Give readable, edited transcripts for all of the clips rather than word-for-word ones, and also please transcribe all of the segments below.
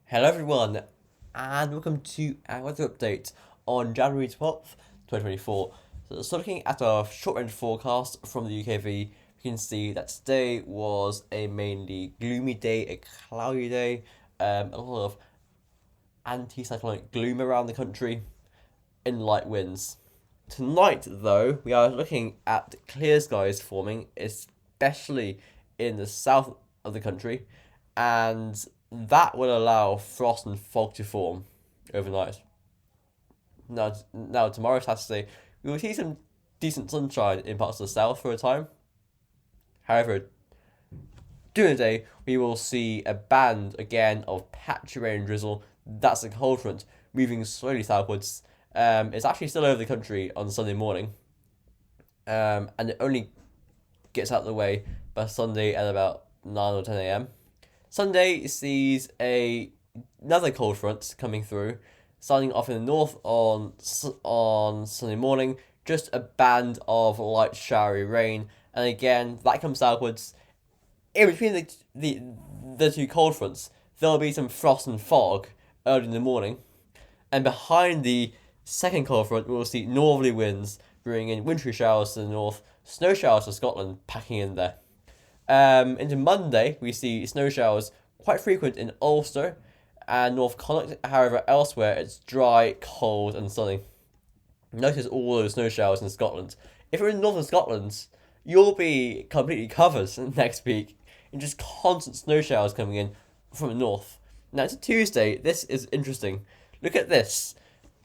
Hello everyone, and welcome to our weather update on January 12th, 2024. So looking at our short-range forecast from the UKV, we can see that today was a mainly gloomy day, a cloudy day, a lot of anti-cyclonic gloom around the country, and light winds. Tonight, though, we are looking at clear skies forming, especially in the south of the country, and that will allow frost and fog to form overnight. Now tomorrow, Saturday, we will see some decent sunshine in parts of the south for a time. However, during the day, we will see a band again of patchy rain and drizzle. That's a cold front moving slowly southwards. It's actually still over the country on Sunday morning, and it only gets out of the way by Sunday at about 9 or 10 a.m. Sunday sees another cold front coming through, starting off in the north on Sunday morning. Just a band of light showery rain, and again that comes southwards. In between the two cold fronts, there'll be some frost and fog early in the morning, and behind the second cold front, we'll see northerly winds bringing in wintry showers to the north, snow showers to Scotland packing in there. Into Monday, we see snow showers quite frequent in Ulster and North Connacht. However, elsewhere it's dry, cold, and sunny. Notice all those snow showers in Scotland. If you're in northern Scotland, you'll be completely covered next week in just constant snow showers coming in from the north. Now, it's a Tuesday. This is interesting. Look at this.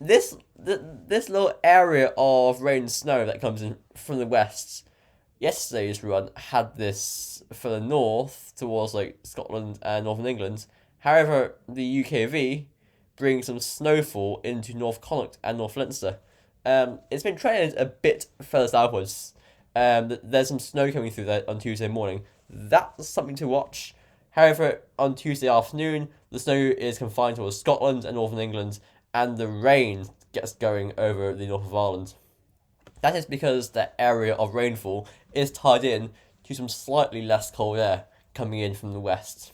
This little area of rain and snow that comes in from the west. Yesterday's run had this for the north towards like Scotland and Northern England. However, the UKV brings some snowfall into North Connacht and North Leinster. It's been trending a bit further southwards. There's some snow coming through there on Tuesday morning. That's something to watch. However, on Tuesday afternoon, the snow is confined towards Scotland and Northern England, and the rain gets going over the north of Ireland. That is because the area of rainfall is tied in to some slightly less cold air coming in from the west.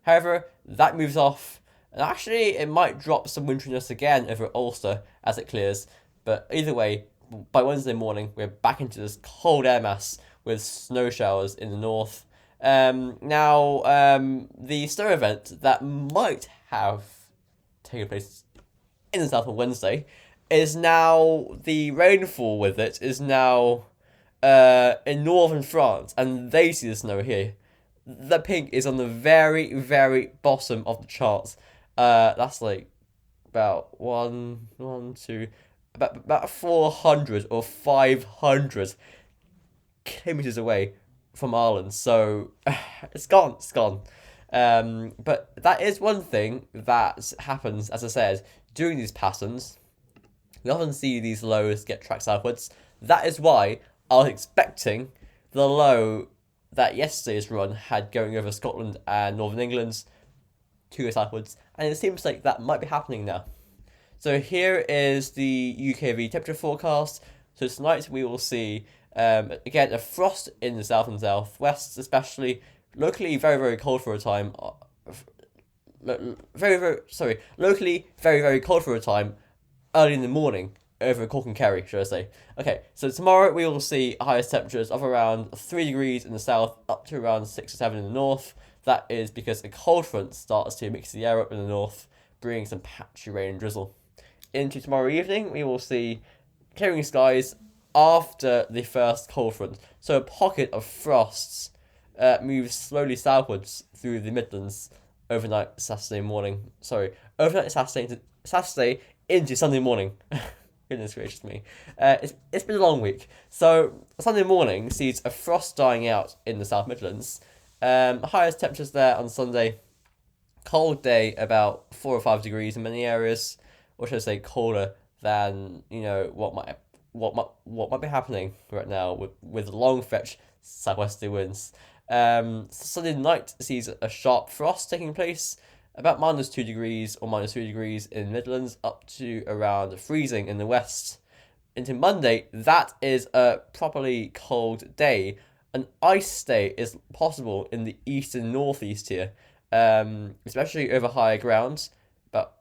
However, that moves off, and actually it might drop some winteriness again over Ulster as it clears, but either way, by Wednesday morning, we're back into this cold air mass with snow showers in the north. The snow event that might have taken place in the south on Wednesday is now, the rainfall with it is now in northern France, and they see the snow here. The pink is on the very, very bottom of the charts. That's like about about 400 or 500 kilometers away from Ireland. So it's gone. But that is one thing that happens, as I said, during these patterns. We often see these lows get tracked southwards. That is why I was expecting the low that yesterday's run had going over Scotland and Northern England to go southwards, and it seems like that might be happening now. So here is the UKV temperature forecast. So tonight we will see, again, a frost in the south and southwest, especially locally very, very cold for a time. Locally very, very cold for a time early in the morning over Cork and Kerry, should I say. Okay, so tomorrow we will see highest temperatures of around 3 degrees in the south up to around 6 or 7 in the north. That is because a cold front starts to mix the air up in the north, bringing some patchy rain and drizzle. Into tomorrow evening, we will see clearing skies after the first cold front. So a pocket of frosts moves slowly southwards through the Midlands overnight Saturday morning. Overnight Saturday into Sunday morning. Goodness gracious me. It's been a long week. So Sunday morning sees a frost dying out in the South Midlands. Highest temperatures there on Sunday. Cold day, about 4 or 5 degrees in many areas, or should I say colder than what might be happening right now with long fetch southwesterly winds. Sunday night sees a sharp frost taking place, about -2 degrees or -3 degrees in Midlands, up to around freezing in the west. Into Monday, that is a properly cold day. An ice day is possible in the east and northeast here. especially over higher grounds. But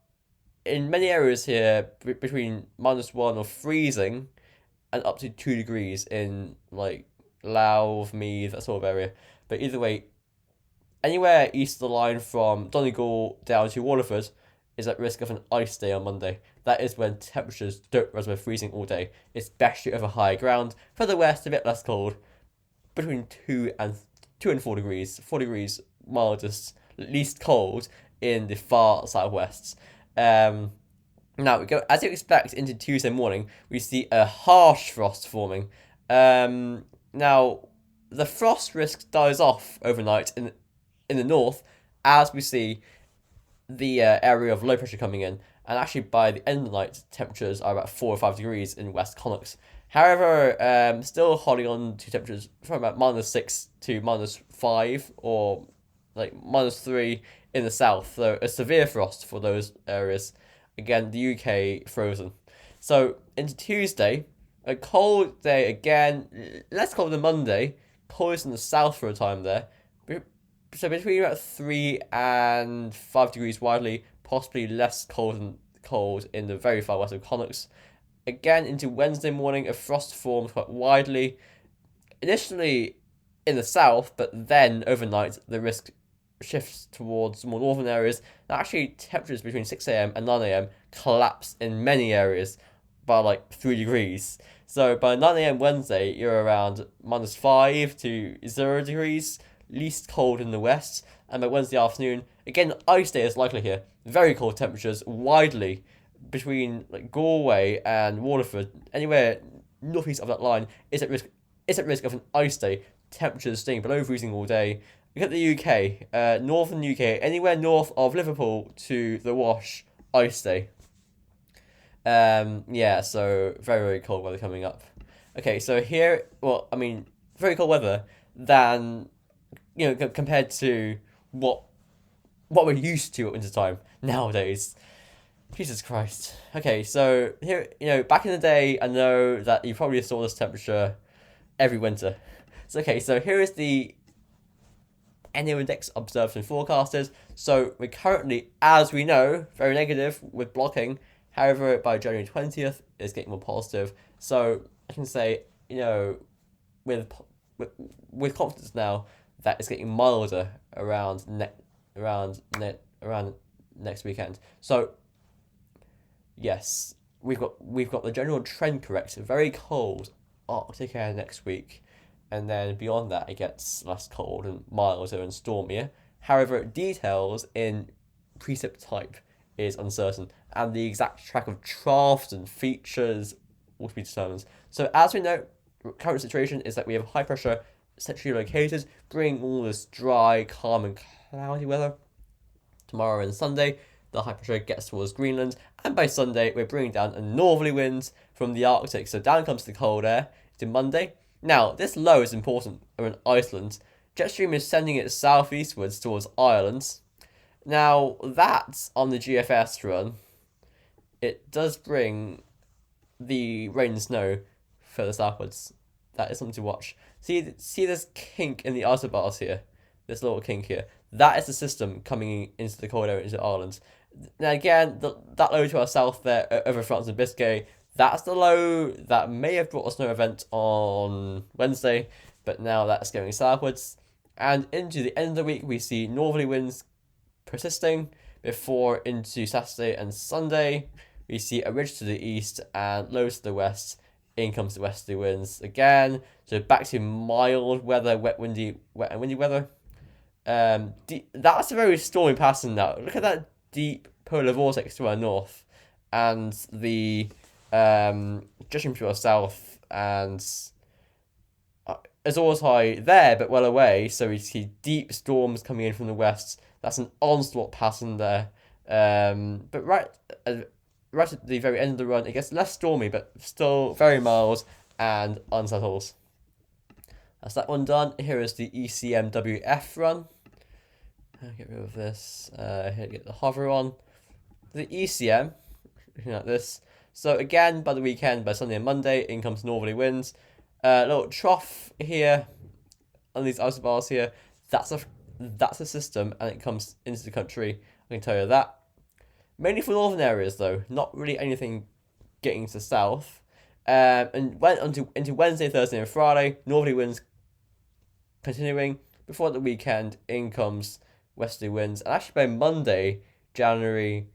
in many areas here, between -1 or freezing and up to 2 degrees in like Louth, Meath, that sort of area. But either way, anywhere east of the line from Donegal down to Waterford is at risk of an ice day on Monday. That is when temperatures don't rise above freezing all day, especially over higher ground. For the west, a bit less cold, between 2 and 4 degrees. 4 degrees mildest, least cold in the far southwest. Now we go as you expect into Tuesday morning. We see a harsh frost forming. Now the frost risk dies off overnight in the north as we see the area of low pressure coming in, and actually by the end of the night temperatures are about 4 or 5 degrees in West Connacht. However, still holding on to temperatures from about -6 to -5 or like -3 in the south, so a severe frost for those areas. Again, the UK frozen. So into Tuesday, a cold day again, less cold than Monday, coldest in the south for a time there. So between about 3 and 5 degrees widely, possibly less cold in the very far west of Connacht. Again, into Wednesday morning, a frost forms quite widely, initially in the south, but then overnight the risk shifts towards more northern areas. And actually, temperatures between 6 a.m. and 9 a.m. collapse in many areas by like 3 degrees. So by 9 a.m. Wednesday, you're around -5 to 0 degrees, least cold in the west. And by Wednesday afternoon, again, ice day is likely here. Very cold temperatures widely between like Galway and Waterford. Anywhere northeast of that line is at risk of an ice day. Temperatures staying below freezing all day. Look at the UK, northern UK, anywhere north of Liverpool to the Wash, ice day. Yeah, so very, very cold weather coming up. Okay, so here, well, I mean, very cold weather than, compared to what we're used to at winter time nowadays. Jesus Christ. Okay, so here, back in the day, I know that you probably saw this temperature every winter. So, okay, so here is the NO index observed and forecasted. So we're currently, as we know, very negative with blocking. However, by January 20th, it's getting more positive. So I can say, with confidence now that it's getting milder around next weekend. So yes, we've got the general trend correct. Very cold Arctic air next week. And then beyond that, it gets less cold and milder and stormier. However, details in precip type is uncertain, and the exact track of troughs and features will be determined. So as we know, current situation is that we have high pressure centrally located, bringing all this dry, calm and cloudy weather. Tomorrow and Sunday, the high pressure gets towards Greenland, and by Sunday, we're bringing down a northerly winds from the Arctic. So down comes the cold air to Monday. Now, this low is important in Iceland. Jet stream is sending it southeastwards towards Ireland. Now, that on the GFS run, it does bring the rain and snow further southwards. That is something to watch. See this kink in the isobars here? This little kink here. That is the system coming into the cold area into Ireland. Now again, that low to our south there, over France and Biscay, that's the low that may have brought a snow event on Wednesday, but now that's going southwards. And into the end of the week, we see northerly winds persisting before into Saturday and Sunday. We see a ridge to the east and lows to the west. In comes the westerly winds again. So back to mild weather, wet and windy weather. That's a very stormy pattern now. Look at that deep polar vortex to our north, and the judging to our south, and it's always high there but well away. So we see deep storms coming in from the west. That's an onslaught pattern there. But right at the very end of the run, it gets less stormy, but still very mild and unsettled. That's that one done. Here is the ECMWF run. I'll get rid of this. Here, get the hover on. The ECM, looking at this. So again, by the weekend, by Sunday and Monday, in comes northerly winds. Little trough here on these isobars here. that's the system, and it comes into the country. I can tell you that. Mainly for northern areas, though. Not really anything getting to the south. And went into Wednesday, Thursday, and Friday. Northerly winds continuing. Before the weekend, in comes westerly winds. And actually by Monday, January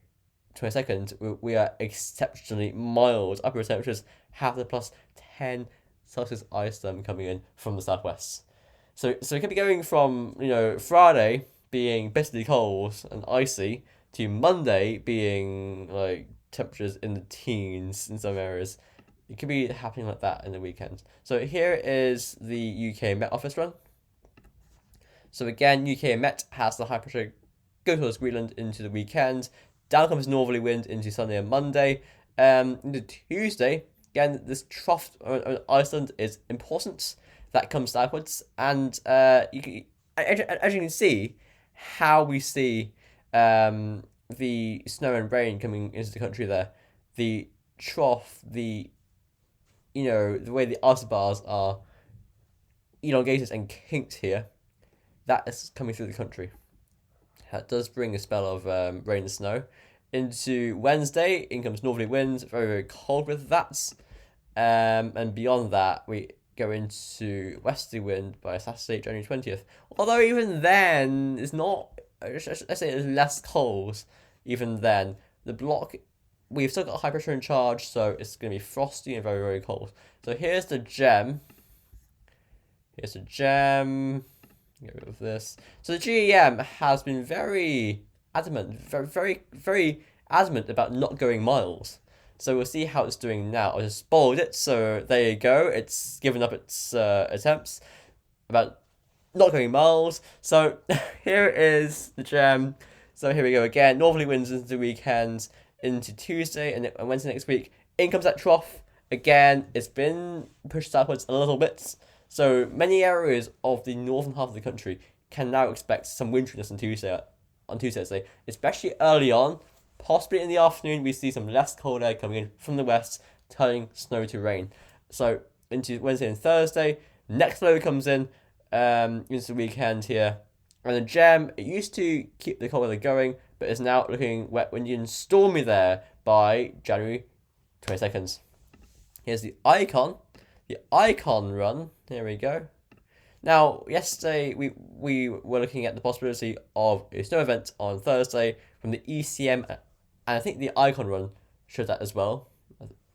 22nd, we are exceptionally mild. Upper temperatures have the plus 10 Celsius ice storm coming in from the southwest. So it could be going from, Friday being bitterly cold and icy to Monday being like temperatures in the teens in some areas. It could be happening like that in the weekend. So here is the UK Met Office run. So again, UK Met has the high pressure go towards Greenland into the weekend. Down comes northerly wind into Sunday and Monday. Into Tuesday, again, this trough on Iceland is important. That comes southwards. And as you can see, how we see the snow and rain coming into the country there. The trough, the way the isobars are elongated and kinked here, that is coming through the country. That does bring a spell of rain and snow. Into Wednesday, in comes northerly winds, very, very cold with that. And beyond that, we go into westerly wind by Saturday, January 20th. Although even then, it's not, let's say it's less cold even then. The block, we've still got high pressure in charge, so it's going to be frosty and very, very cold. So here's the gem. Get rid of this. So the GEM has been very adamant, very, very adamant about not going miles. So we'll see how it's doing now. I just spoiled it, so there you go. It's given up its attempts about not going miles. So here is the gem. So here we go again. Northerly winds into the weekend, into Tuesday and Wednesday next week. In comes that trough. Again, it's been pushed southwards a little bit. So many areas of the northern half of the country can now expect some winteriness on Tuesday, especially early on. Possibly in the afternoon, we see some less cold air coming in from the west, turning snow to rain. So into Wednesday and Thursday, next low comes in into the weekend here. And the gem, it used to keep the cold weather going, but is now looking wet, windy and stormy there by January 22nd. Here's the icon run. Here we go. Now, yesterday we were looking at the possibility of a snow event on Thursday from the ECM, and I think the icon run showed that as well.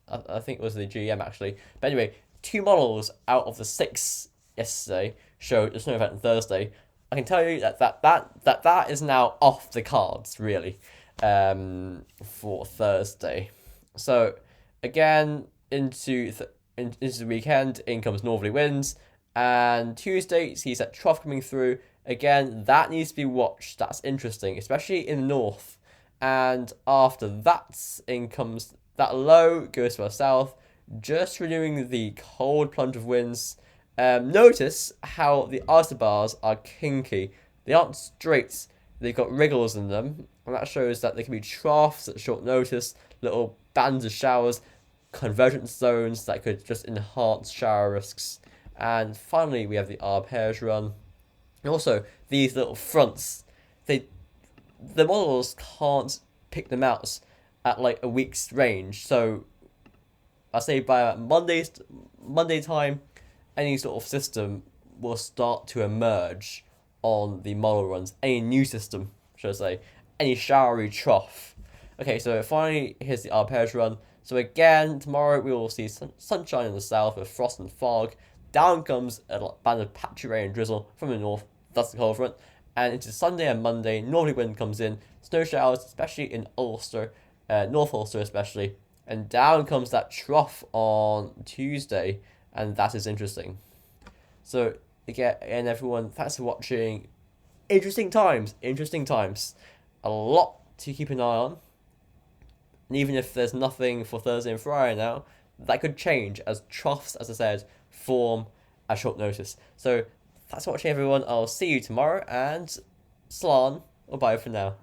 I think it was the GM actually. But anyway, 2 models out of the 6 yesterday showed a snow event on Thursday. I can tell you that is now off the cards really for Thursday. So again into the weekend, in comes northerly winds, and Tuesday sees that trough coming through. Again, that needs to be watched. That's interesting, especially in the north. And after that, in comes that low, goes to our south, just renewing the cold plunge of winds. Notice how the isobars are kinky. They aren't straight. They've got wriggles in them, and that shows that they can be troughs at short notice, little bands of showers, convergence zones that could just enhance shower risks. And finally, we have the arpège run. And also, these little fronts, the models can't pick them out at like a week's range. So I say by Monday time, any sort of system will start to emerge on the model runs. Any new system, should I say, any showery trough. Okay, so finally, here's the arpège run. So again, tomorrow we will see sunshine in the south with frost and fog. Down comes a band of patchy rain and drizzle from the north. That's the cold front. And into Sunday and Monday, northerly wind comes in. Snow showers, especially in Ulster, North Ulster especially. And down comes that trough on Tuesday. And that is interesting. So again, everyone, thanks for watching. Interesting times. A lot to keep an eye on. And even if there's nothing for Thursday and Friday now, that could change as troughs, as I said, form at short notice. So thanks for watching, everyone. I'll see you tomorrow, and Slán, or bye for now.